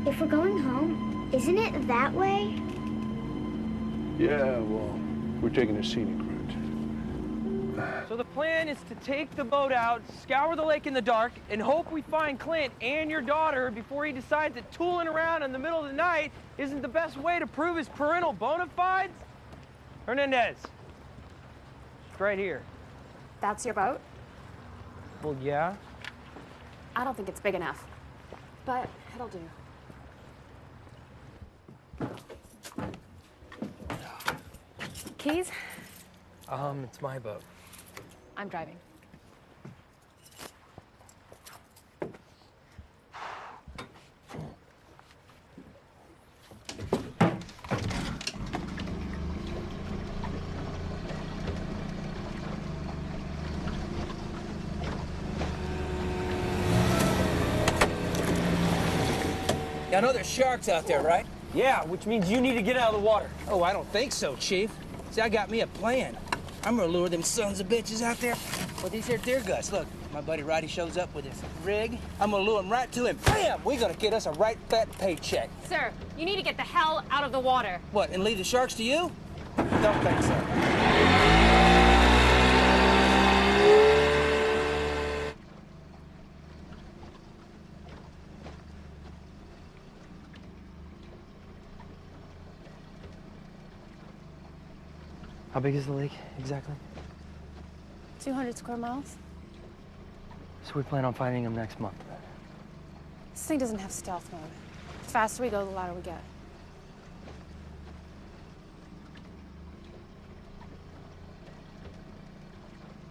If we're going home, isn't it that way? Yeah, well, we're taking a scenic route. So the plan is to take the boat out, scour the lake in the dark, and hope we find Clint and your daughter before he decides that tooling around in the middle of the night isn't the best way to prove his parental bona fides? Hernandez. It's right here. That's your boat? Well, yeah. I don't think it's big enough, but it'll do. Keys? It's my boat. I'm driving. I know there's sharks out there, right? Yeah, which means you need to get out of the water. Oh, I don't think so, Chief. See, I got me a plan. I'm gonna lure them sons of bitches out there with these here deer guts. Look, my buddy Roddy shows up with his rig. I'm gonna lure him right to him. Bam! We're gonna get us a right fat paycheck. Sir, you need to get the hell out of the water. What, and leave the sharks to you? Don't think so. How big is the lake, exactly? 200 square miles. So we plan on finding him next month. This thing doesn't have stealth mode. The faster we go, the louder we get.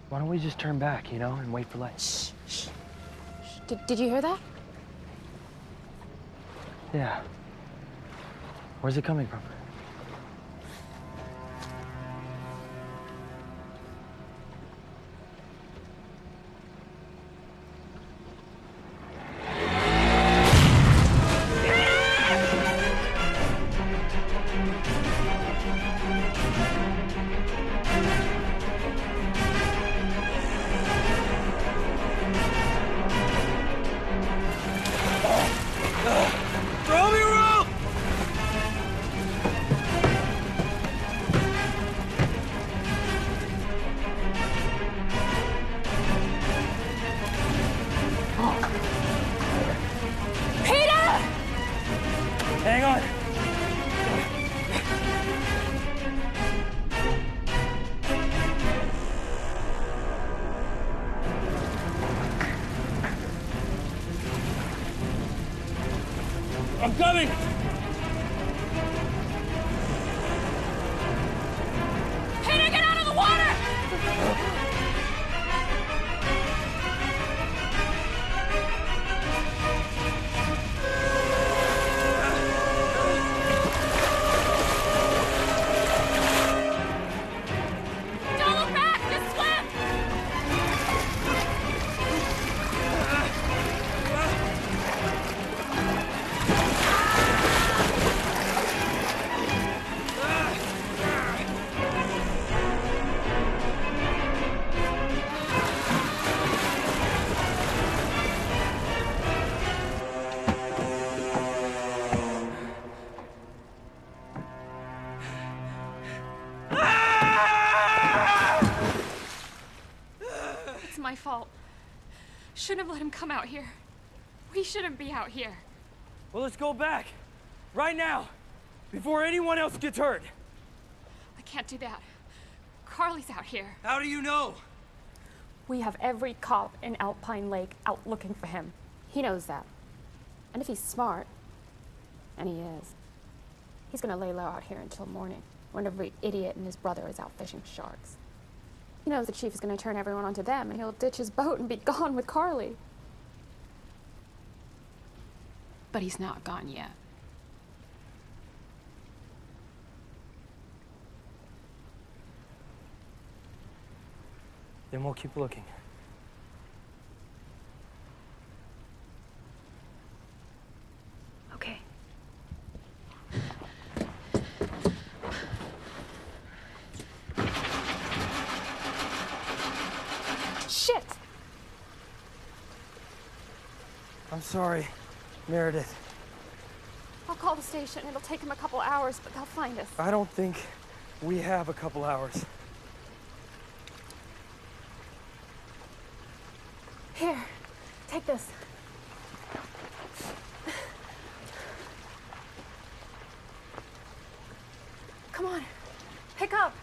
Why don't we just turn back, you know, and wait for light? Shh. Did you hear that? Yeah. Where's it coming from? Hang on. I'm coming. Peter, get out of the water! him come out here. We shouldn't be out here. Well, let's go back. Right now. Before anyone else gets hurt. I can't do that. Carly's out here. How do you know? We have every cop in Alpine Lake out looking for him. He knows that. And if he's smart, and he is, he's gonna lay low out here until morning, when every idiot and his brother is out fishing sharks. He knows the chief is gonna turn everyone onto them, and he'll ditch his boat and be gone with Carly. But he's not gone yet. Then we'll keep looking. Okay. Shit! I'm sorry, Meredith. I'll call the station. It'll take him a couple hours, but they'll find us. I don't think we have a couple hours. Here, take this. Come on, pick up.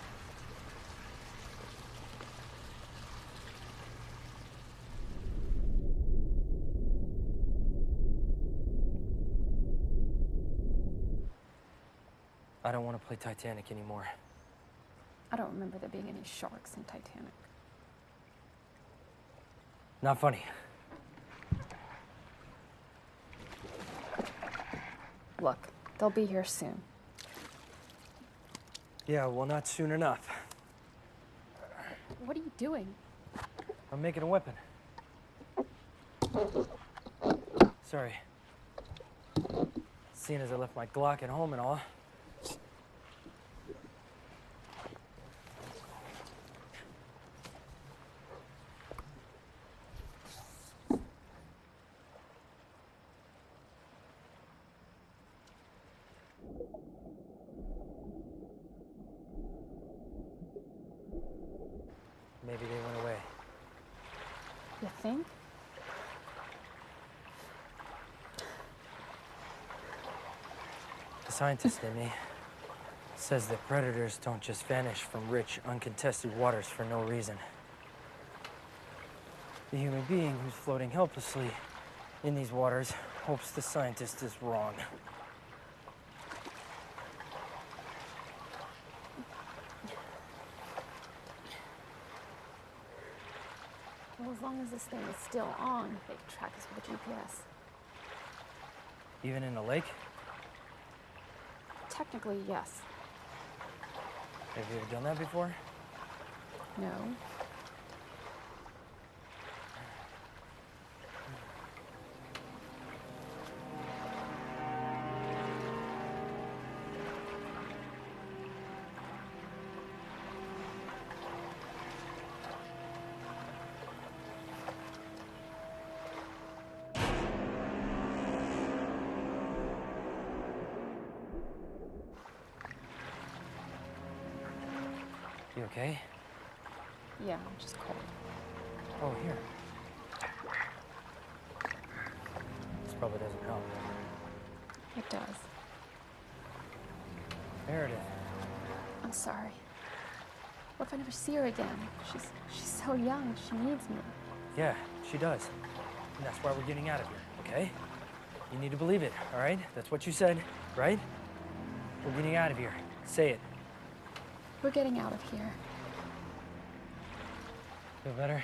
I don't want to play Titanic anymore. I don't remember there being any sharks in Titanic. Not funny. Look, they'll be here soon. Yeah, well, not soon enough. What are you doing? I'm making a weapon. Sorry. Seeing as I left my Glock at home and all. Maybe they went away. You think? The scientist in me says that predators don't just vanish from rich, uncontested waters for no reason. The human being who's floating helplessly in these waters hopes the scientist is wrong. Well, as long as this thing is still on, they can track us with a GPS. Even in a lake? Technically, yes. Have you ever done that before? No. You okay? Yeah, I'm just cold. Oh, here. This probably doesn't help. It does. Meredith. I'm sorry. What if I never see her again? She's so young. She needs me. Yeah, she does. And that's why we're getting out of here, okay? You need to believe it, all right? That's what you said, right? We're getting out of here. Say it. We're getting out of here. Feel better?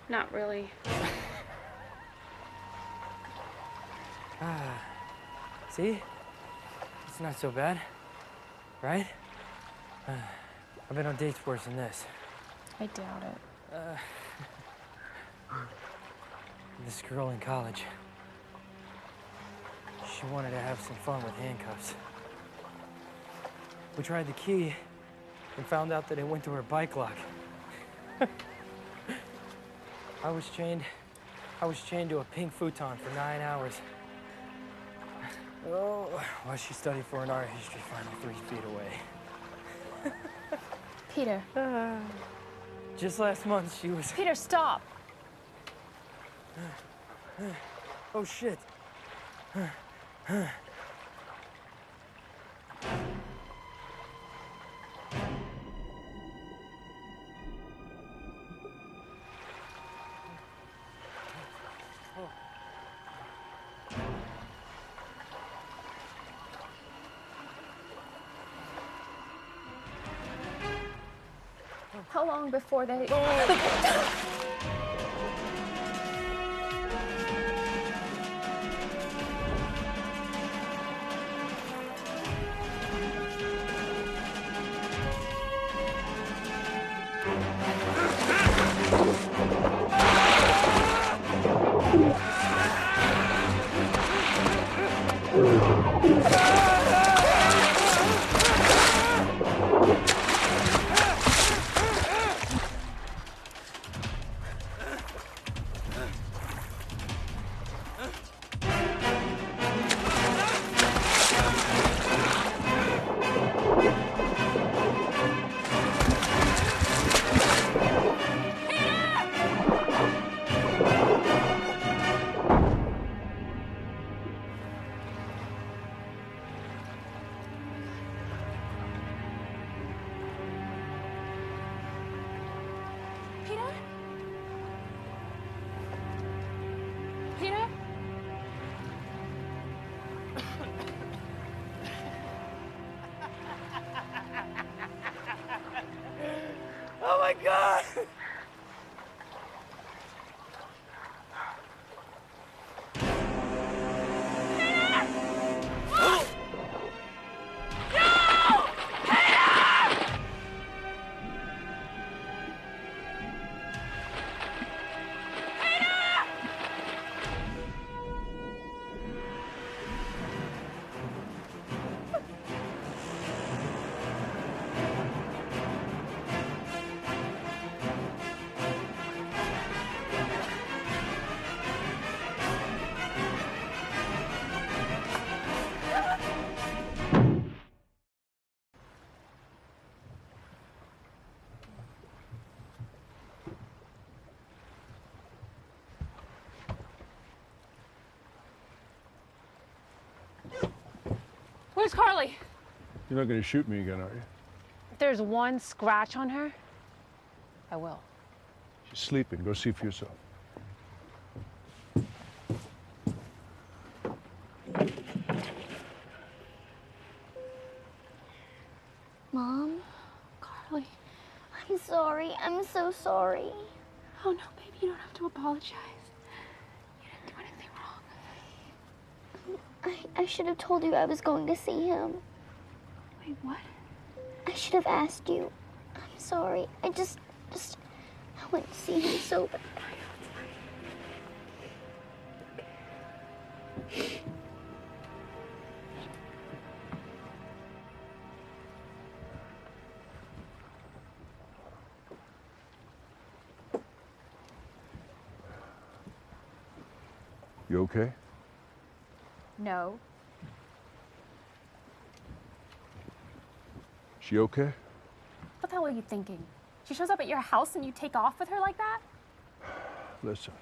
Not really. See? It's not so bad, right? I've been on dates worse than this. I doubt it. This girl in college. She wanted to have some fun with handcuffs. We tried the key and found out that it went to her bike lock. I was chained to a pink futon for 9 hours. Oh, while she studied for an art history final 3 feet away. Peter. Just last month, she was... Peter, stop! Oh, shit. How long before they... Oh my God! Where's Carly? You're not going to shoot me again, are you? If there's one scratch on her, I will. She's sleeping. Go see for yourself. Mom? Carly? I'm sorry. I'm so sorry. Oh, no, baby, you don't have to apologize. You didn't do anything wrong. I should have told you I was going to see him. Wait, what? I should have asked you. I'm sorry. I went to see him so bad. You okay? No. She okay? What the hell are you thinking? She shows up at your house and you take off with her like that? Listen.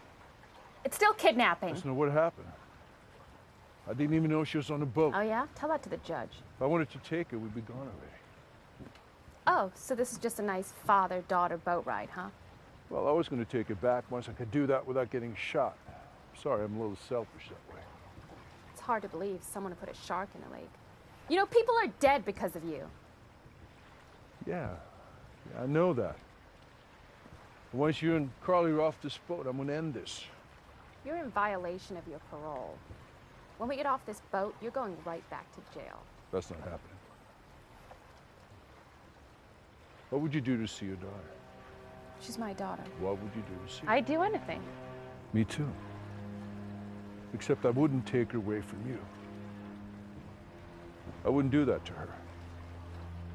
It's still kidnapping. Listen to what happened. I didn't even know she was on the boat. Oh, yeah? Tell that to the judge. If I wanted to take her, we'd be gone already. Oh, so this is just a nice father-daughter boat ride, huh? Well, I was going to take her back once I could do that without getting shot. Sorry, I'm a little selfish that way. It's hard to believe someone would put a shark in a lake. You know, people are dead because of you. Yeah, I know that. Once you and Carly are off this boat, I'm going to end this. You're in violation of your parole. When we get off this boat, you're going right back to jail. That's not happening. What would you do to see your daughter? She's my daughter. What would you do to see her? I'd do anything. Me too. Except I wouldn't take her away from you. I wouldn't do that to her.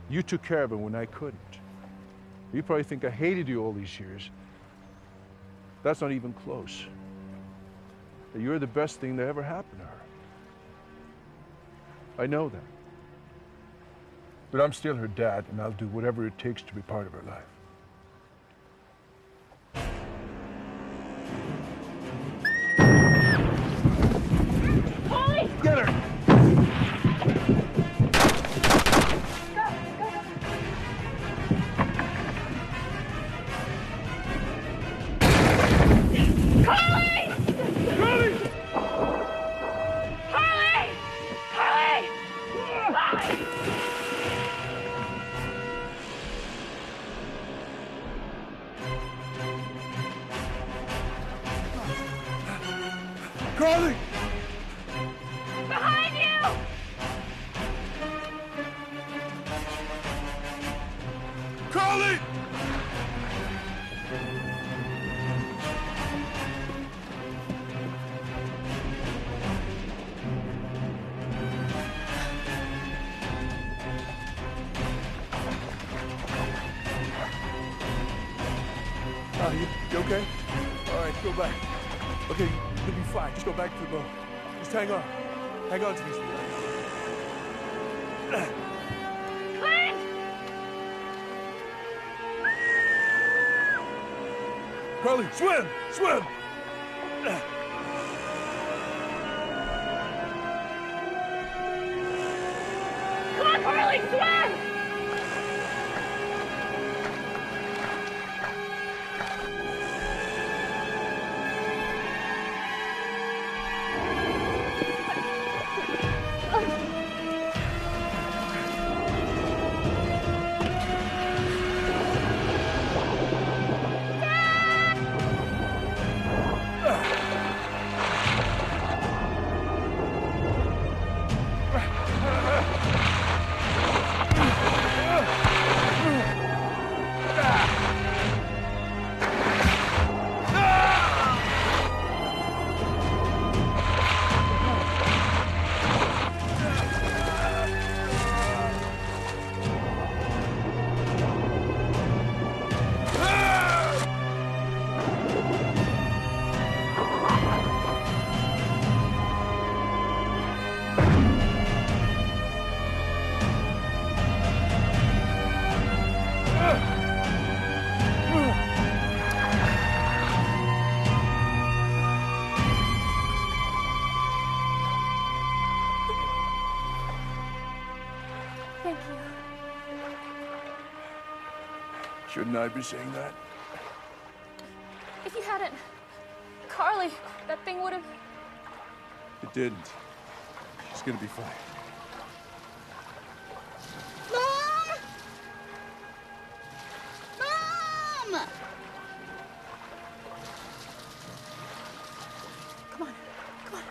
You took care of her when I couldn't. You probably think I hated you all these years. That's not even close. But you're the best thing that ever happened to her. I know that. But I'm still her dad, and I'll do whatever it takes to be part of her life. Don, you okay? All right, go back. Okay, you'll be fine. Just go back to the boat. Just hang on. Hang on to me. Clint! Carly, swim! Swim! Come on, Carly, swim! Thank you. Shouldn't I be saying that? If you hadn't, Carly, that thing would have... It didn't. She's gonna be fine. Mom! Mom! Come on, come on.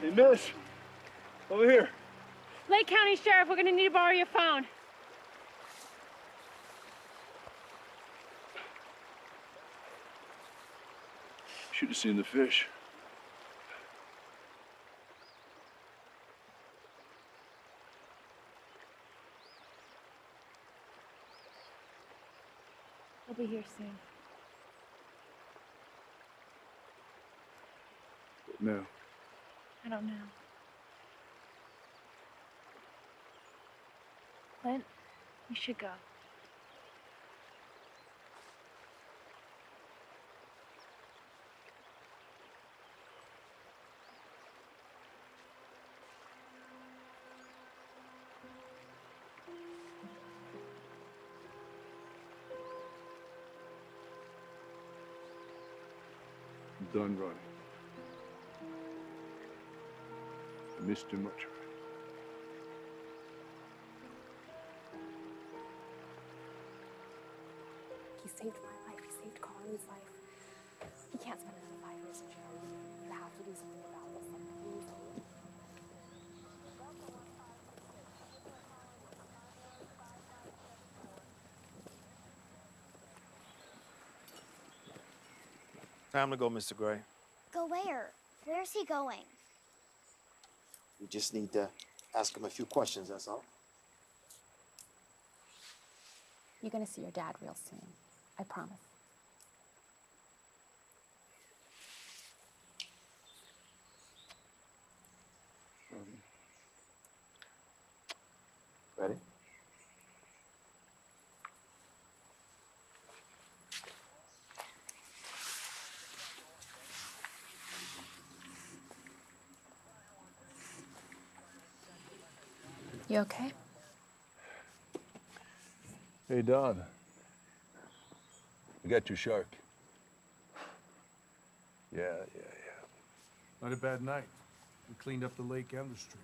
Hey, miss. Over here. Lake County Sheriff, we're gonna need to borrow your phone. Should have seen the fish. We'll be here soon. What now? I don't know. Clint, we should go. I'm done running. I missed too much. He saved my life. He saved Carly's life. He can't spend another 5 years in jail. You have to do something about this. Like, please. Time to go, Mr. Gray. Go where? Where's he going? We just need to ask him a few questions, that's all. You're gonna see your dad real soon. I promise. Ready? You okay? Hey, Don. I got your shark. Yeah. Not a bad night. We cleaned up the lake and the stream.